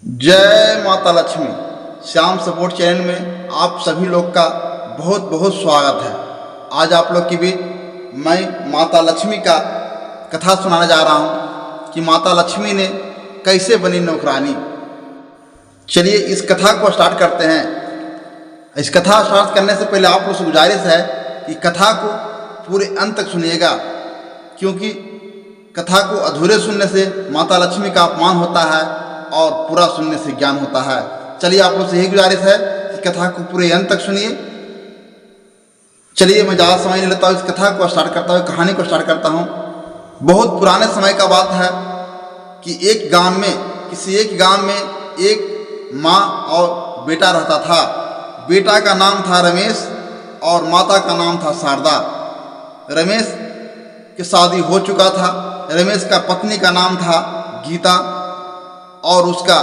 जय माता Lakshmi. Shyam support channel में आप सभी लोग का बहुत बहुत स्वागत है। आज आप लोग के बीच मैं माता लक्ष्मी का कथा सुनाने जा रहा हूँ कि माता लक्ष्मी ने कैसे बनी नौकरानी। चलिए इस कथा को स्टार्ट करते हैं। इस कथा स्टार्ट करने से पहले आप लोग से गुजारिश है कि कथा को पूरे अंत तक सुनिएगा, क्योंकि कथा को अधूरे सुनने से माता लक्ष्मी का अपमान होता है और पूरा सुनने से ज्ञान होता है। चलिए आप लोग से यही गुजारिश है कि कथा को पूरे अंत तक सुनिए। चलिए मैं ज़्यादा समय नहीं लेता हूँ, इस कथा को स्टार्ट करता हूँ, कहानी को स्टार्ट करता हूँ। बहुत पुराने समय का बात है कि किसी एक गांव में एक माँ और बेटा रहता था। बेटा का नाम था रमेश और माता का नाम था शारदा। रमेश की शादी हो चुका था। रमेश का पत्नी का नाम था गीता और उसका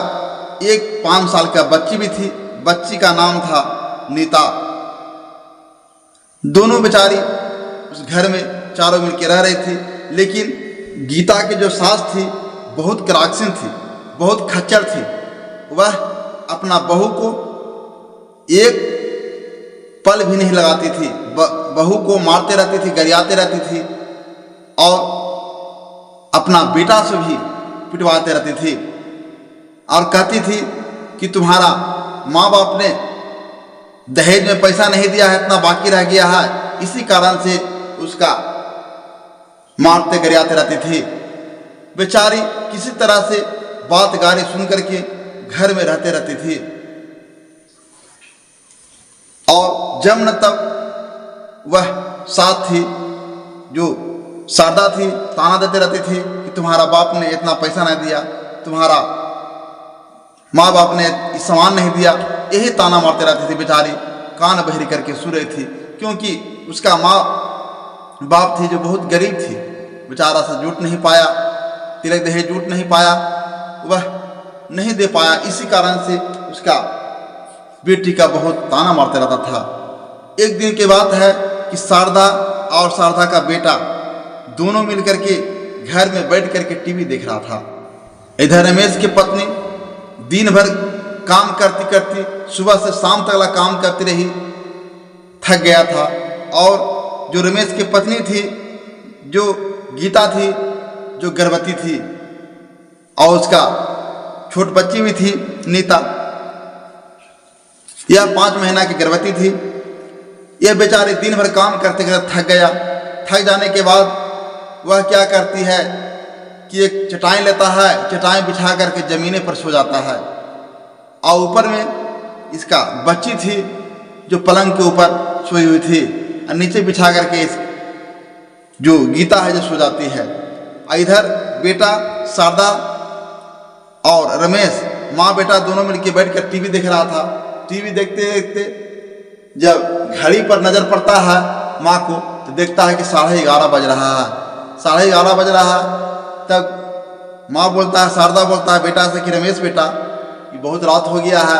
एक 5 साल का बच्ची भी थी। बच्ची का नाम था नीता। दोनों बेचारी उस घर में चारों मिलकर रह रही थी, लेकिन गीता की जो सास थी बहुत कराक्सिन थी, बहुत खच्चर थी। वह अपना बहू को एक पल भी नहीं लगाती थी। बहू को मारते रहती थी, गरियाते रहती थी और अपना बेटा से भी पिटवाते रहती थी और कहती थी कि तुम्हारा माँ बाप ने दहेज में पैसा नहीं दिया है, इतना बाकी रह गया है, इसी कारण से उसका मारते गरियाते रहती थी। बेचारी किसी तरह से बात गाली सुन करके घर में रहते रहती थी और जब न तब वह साथ थी जो शारदा थी ताना देते रहती थी कि तुम्हारा बाप ने इतना पैसा नहीं दिया, तुम्हारा माँ बाप ने सामान नहीं दिया। यही ताना मारते रहती थी। बेचारी कान बहरी करके सो रही थी, क्योंकि उसका माँ बाप थी जो बहुत गरीब थी। बेचारा सा जुट नहीं पाया, तिलक दहेज जुट नहीं पाया, वह नहीं दे पाया। इसी कारण से उसका बेटी का बहुत ताना मारते रहता था। एक दिन की बात है कि शारदा और शारदा का बेटा दोनों मिलकर के घर में बैठ करके टीवी देख रहा था। इधर रमेश की पत्नी दिन भर काम करती करती सुबह से शाम तक काम करती रही, थक गया था। और जो रमेश की पत्नी थी, जो गीता थी, जो गर्भवती थी और उसका छोट बच्ची भी थी नीता, यह 5 महीना की गर्भवती थी। यह बेचारी दिन भर काम करते करते थक गया। थक जाने के बाद वह क्या करती है कि एक चटाई लेता है, चटाई बिछा करके जमीने पर सो जाता है और ऊपर में इसका बच्ची थी जो पलंग के ऊपर सोई हुई थी और नीचे बिछा करके इस जो गीता है जो सो जाती है। इधर बेटा शारदा और रमेश माँ बेटा दोनों मिलकर बैठकर टीवी देख रहा था। टीवी देखते देखते जब घड़ी पर नजर पड़ता है माँ को, तो देखता है कि 11:30 बज रहा है। 11:30 बज रहा है। तब माँ बोलता है, शारदा बोलता है बेटा से कि रमेश बेटा, ये बहुत रात हो गया है,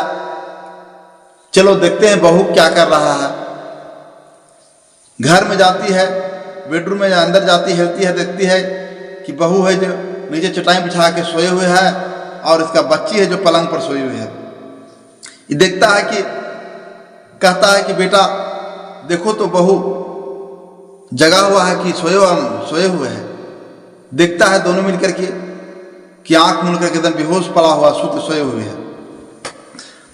चलो देखते हैं बहू क्या कर रहा है। घर में जाती है, बेडरूम में अंदर जाती हिलती है, देखती है कि बहू है जो नीचे चटाई बिछा के सोए हुए है और इसका बच्ची है जो पलंग पर सोई हुई है। ये देखता है कि कहता है कि बेटा देखो तो बहू जगा हुआ है कि सोए हुए हैं। देखता है दोनों मिलकर के कि आंख मूंद करके एकदम बेहोश पड़ा हुआ सुत सोए हुए हैं।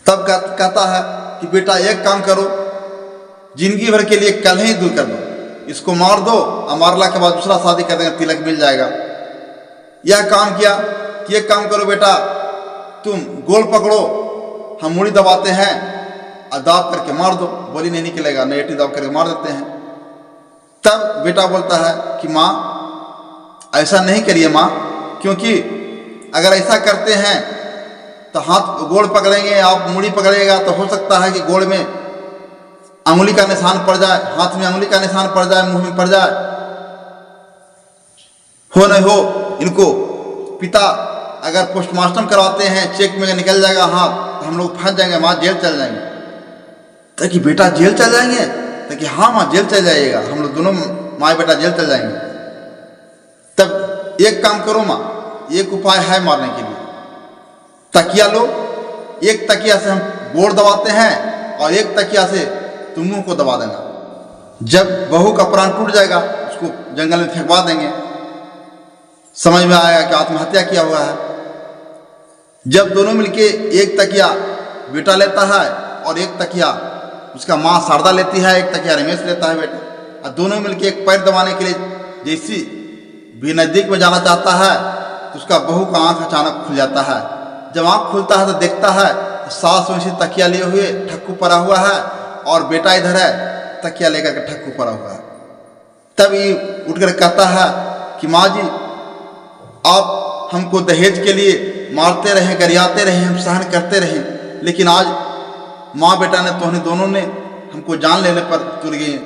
तब कहता है कि बेटा एक काम करो, जिंदगी भर के लिए कल ही दूर कर दो, इसको मार दो और मारला के बाद दूसरा शादी कर देंगे, तिलक मिल जाएगा। यह काम किया कि एक काम करो बेटा, तुम गोल पकड़ो, हम मुड़ी दबाते हैं और दाब करके मार दो, बोली नहीं निकलेगा, नेगेटिव दाब करके मार देते हैं। तब बेटा बोलता है कि माँ ऐसा नहीं करिए माँ, क्योंकि अगर ऐसा करते हैं तो हाथ गोड़ पकड़ेंगे, आप मुड़ी पकड़ेगा तो हो सकता है कि गोड़ में अंगुली का निशान पड़ जाए, हाथ में अंगुली का निशान पड़ जाए, मुंह में पड़ जाए, हो नहीं हो इनको पिता अगर पोस्टमार्टम करवाते हैं, चेक में निकल जाएगा हाथ, तो हम लोग फंस जाएंगे, माँ जेल चल जाएंगे। ताकि बेटा जेल चल जाएंगे, ताकि हाँ माँ जेल चल जाइएगा, हम लोग दोनों माँ बेटा जेल चल जाएंगे। तब एक काम करो माँ, एक उपाय है मारने के लिए। तकिया लो, एक तकिया से हम गोड़ दबाते हैं और एक तकिया से तुम मुंह को दबा देना। जब बहू का प्राण टूट जाएगा उसको जंगल में फेंकवा देंगे, समझ में आएगा कि आत्महत्या किया हुआ है। जब दोनों मिलके एक तकिया बेटा लेता है और एक तकिया उसका माँ शारदा लेती है, एक तकिया रमेश लेता है बेटा, और दोनों मिलके एक पैर दबाने के लिए जैसी भी नजदीक में जाना चाहता है तो उसका बहू का आंख अचानक खुल जाता है। जब आंख खुलता है तो देखता है सास वैसी तकिया लिए हुए ठक्कू पड़ा हुआ है और बेटा इधर है तकिया लेकर के ठक्कू पड़ा हुआ है। तब ये उठकर कहता है कि माँ जी, आप हमको दहेज के लिए मारते रहे, गरियाते रहे, हम सहन करते रहे, लेकिन आज माँ बेटा ने तो दोनों ने हमको जान लेने पर तुल गए।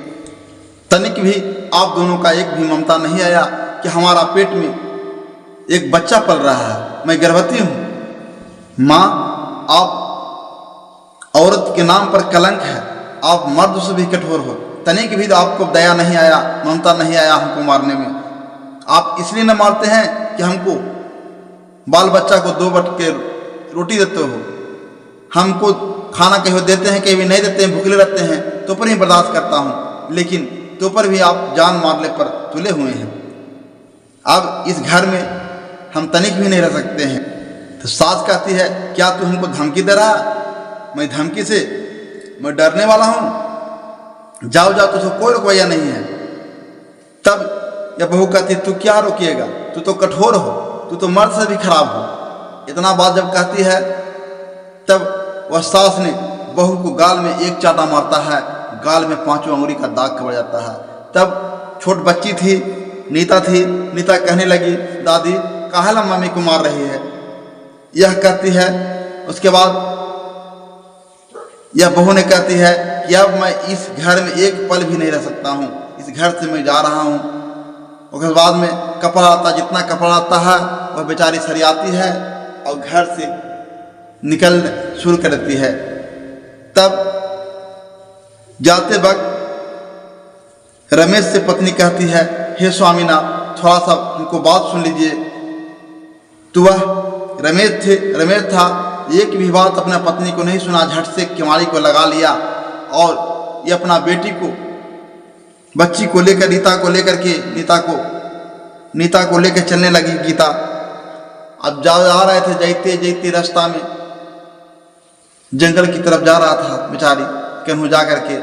तनिक भी आप दोनों का एक भी ममता नहीं आया कि हमारा पेट में एक बच्चा पल रहा है, मैं गर्भवती हूँ। माँ, आप औरत के नाम पर कलंक है, आप मर्द से भी कठोर हो, तनिक भी तो आपको दया नहीं आया, ममता नहीं आया हमको मारने में। आप इसलिए न मारते हैं कि हमको बाल बच्चा को 2 बट के रोटी देते हो, हमको खाना कहीं देते हैं कहीं नहीं देते हैं, भूखले रहते हैं तो पर ही बर्दाश्त करता हूँ, लेकिन तो पर भी आप जान मारने पर तुले हुए हैं। अब इस घर में हम तनिक भी नहीं रह सकते हैं। तो सास कहती है, क्या तू हमको धमकी दे रहा? मैं धमकी से मैं डरने वाला हूँ? जाओ जाओ, तुझको कोई रुपया नहीं है। तब यह बहू कहती, तू क्या रोकिएगा, तू तो कठोर हो, तू तो मर्द से भी खराब हो। इतना बात जब कहती है तब वह सास ने बहू को गाल में एक चाटा मारता है, गाल में 5 अंगुली का दाग पड़ जाता है। तब छोट बच्ची थी, नीता थी, नीता कहने लगी, दादी काहे मम्मी को मार रही है? यह कहती है, उसके बाद यह बहू ने कहती है कि अब मैं इस घर में एक पल भी नहीं रह सकता हूँ, इस घर से मैं जा रहा हूँ। उसके बाद में कपड़ा आता, जितना कपड़ा आता है वह बेचारी सरियाती है और घर से निकल शुरू कर देती है। तब जाते वक्त रमेश से पत्नी कहती है, हे स्वामीनाथ, थोड़ा सा उनको बात सुन लीजिए। तो वह रमेश था, एक भी बात अपना पत्नी को नहीं सुना, झट से किवाड़ी को लगा लिया और ये अपना बेटी को, बच्ची को लेकर, नीता को लेकर चलने लगी गीता। अब जा रहे थे, जाते रास्ता में जंगल की तरफ जा रहा था बेचारी, कहीं जा करके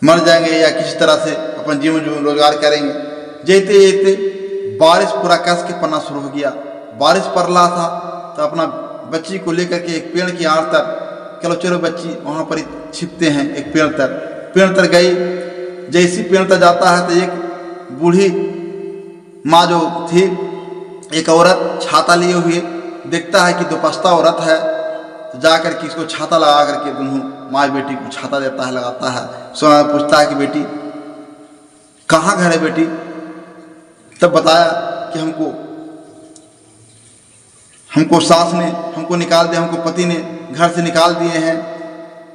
मर जाएंगे या किसी तरह से अपन जीवन रोजगार करेंगे। जाते बारिश पूरा कस के पड़ना शुरू हो गया। बारिश पड़ रहा था तो अपना बच्ची को लेकर के एक पेड़ की आड़ तर, चलो बच्ची वहाँ पर छिपते हैं, एक पेड़ तर गई। जैसी पेड़ तर जाता है तो एक बूढ़ी माँ जो थी, एक औरत छाता लिए हुए देखता है कि दोपस्ता औरत है, तो जाकर के इसको छाता लगा करके दोनों माँ बेटी को छाता देता है, लगाता है। सोना पूछता है कि बेटी कहाँ घर है बेटी? तब बताया कि हमको सास ने हमको निकाल दिया, हमको पति ने घर से निकाल दिए हैं।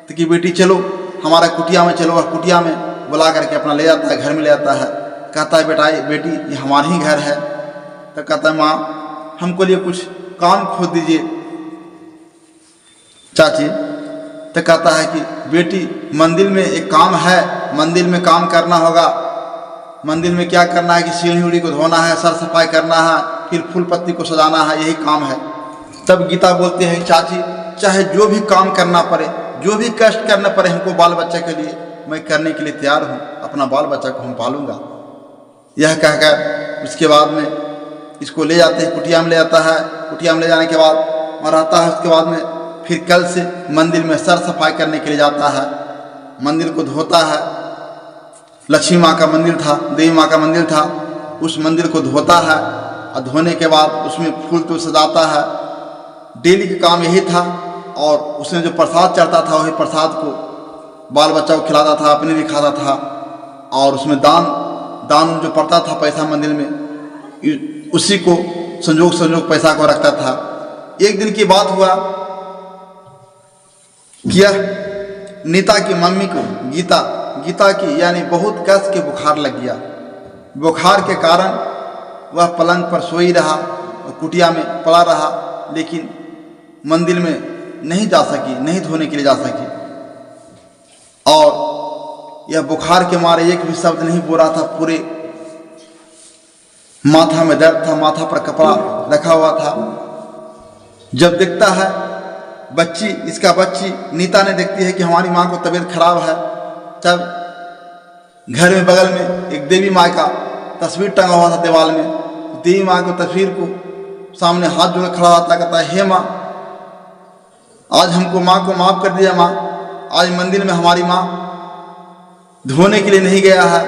तो कि बेटी चलो हमारा कुटिया में चलो, और कुटिया में बुला करके अपना ले जाता है, घर में ले जाता है। कहता है बेटी ये हमारा ही घर है। तो कहता है, माँ हमको लिए कुछ काम खोज दीजिए चाची। तो कहता है कि बेटी मंदिर में एक काम है, मंदिर में काम करना होगा। मंदिर में क्या करना है कि सीढ़ी उड़ी को धोना है, सर सफाई करना है, फिर फूल पत्ती को सजाना है, यही काम है। तब गीता बोलते हैं, चाची चाहे जो भी काम करना पड़े, जो भी कष्ट करना पड़े हमको बाल बच्चे के लिए, मैं करने के लिए तैयार हूँ, अपना बाल बच्चा को हम पालूंगा। यह कहकर उसके बाद में इसको ले जाते हैं, कुटिया में ले जाता है। कुटिया में ले जाने के बाद वहाँ रहता है। उसके बाद में फिर कल से मंदिर में सर सफाई करने के लिए जाता है, मंदिर को धोता है। लक्ष्मी माँ का मंदिर था, देवी माँ का मंदिर था, उस मंदिर को धोता है और धोने के बाद उसमें फूल तो सजाता है। डेली का काम यही था। और उसमें जो प्रसाद चढ़ता था वही प्रसाद को बाल बच्चा को खिलाता था, अपने भी खाता था। और उसमें दान जो पड़ता था पैसा मंदिर में, उसी को संजोग पैसा को रखता था। एक दिन की बात हुआ कि नीता की मम्मी को गीता की यानी बहुत कस के बुखार लग गया। बुखार के कारण वह पलंग पर सोई रहा और कुटिया में पड़ा रहा, लेकिन मंदिर में नहीं जा सकी, नहीं धोने के लिए जा सकी। और यह बुखार के मारे एक भी शब्द नहीं बोल रहा था। पूरे माथा में दर्द था, माथा पर कपड़ा रखा हुआ था। जब देखता है बच्ची, इसका बच्ची नीता ने देखती है कि हमारी माँ को तबीयत खराब है, तब घर में बगल में एक देवी माँ का तस्वीर टंगा हुआ था दीवार में। देवी माँ की तस्वीर को सामने हाथ जोड़े खड़ा होता, कहता है, हे माँ, आज हमको माँ को माफ़ कर दिया माँ। आज मंदिर में हमारी माँ धोने के लिए नहीं गया है,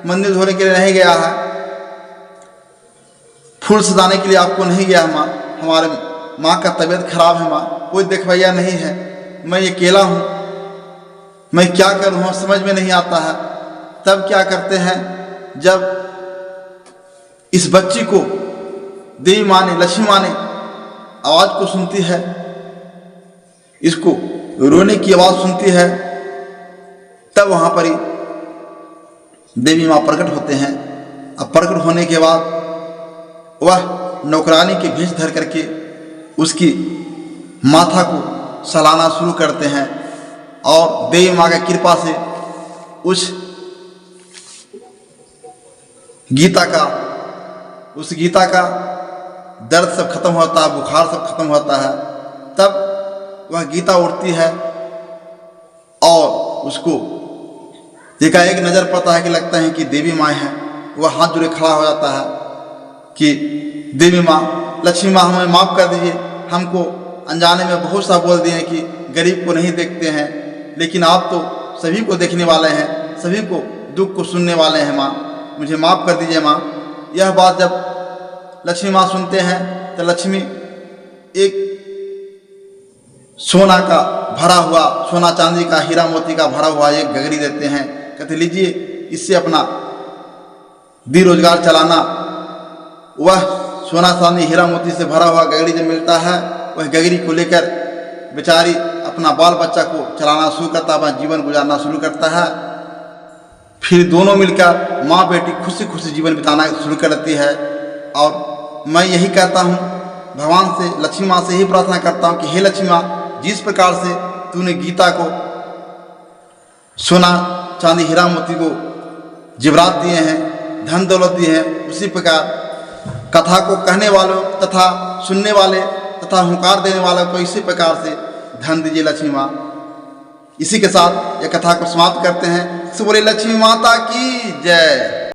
मंदिर धोने के लिए नहीं गया है, फूल सजाने के लिए आपको नहीं गया है माँ। हमारे माँ का तबीयत खराब है माँ, कोई देखभैया नहीं है, मैं अकेला हूँ, मैं क्या करूँ समझ में नहीं आता है। तब क्या करते हैं, जब इस बच्ची को देवी माँ ने, लक्ष्मी माँ ने आवाज़ को सुनती है, इसको रोने की आवाज़ सुनती है, तब वहाँ पर ही देवी माँ प्रकट होते हैं। अब प्रकट होने के बाद वह नौकरानी के भेष धर करके उसकी माथा को सहलाना शुरू करते हैं। और देवी माँ की कृपा से उस गीता का दर्द सब खत्म होता है, बुखार सब खत्म होता है। तब वह गीता उठती है और उसको एकाएक नजर पड़ता है कि लगता है कि देवी माँ है। वह हाथ जोड़े खड़ा हो जाता है कि देवी माँ, लक्ष्मी माँ, हमें माफ़ कर दीजिए, हमको अनजाने में बहुत सा बोल दिए कि गरीब को नहीं देखते हैं, लेकिन आप तो सभी को देखने वाले हैं, सभी को दुख को सुनने वाले हैं माँ, मुझे माफ़ कर दीजिए माँ। यह बात जब लक्ष्मी माँ सुनते हैं तो लक्ष्मी एक सोना का भरा हुआ, सोना चांदी का, हीरा मोती का भरा हुआ एक गगरी देते हैं। कहते, लीजिए, इससे अपना दी रोजगार चलाना। वह सोना चांदी हीरा मोती से भरा हुआ गगरी जब मिलता है, वह गगरी को लेकर बेचारी अपना बाल बच्चा को चलाना शुरू करता है, जीवन गुजारना शुरू करता है। फिर दोनों मिलकर माँ बेटी खुशी खुशी जीवन बिताना शुरू कर देती है। और मैं यही कहता हूँ, भगवान से, लक्ष्मी माँ से यही प्रार्थना करता हूँ कि हे लक्ष्मी माँ, जिस प्रकार से तूने गीता को सोना चांदी हीरा मोती को जेवरात दिए हैं, धन दौलत दिए हैं, उसी प्रकार कथा को कहने वालों तथा सुनने वाले तथा हुंकार देने वालों को इसी प्रकार से धन दीजिए लक्ष्मी माँ। इसी के साथ यह कथा को समाप्त करते हैं। बोले लक्ष्मी माता की जय।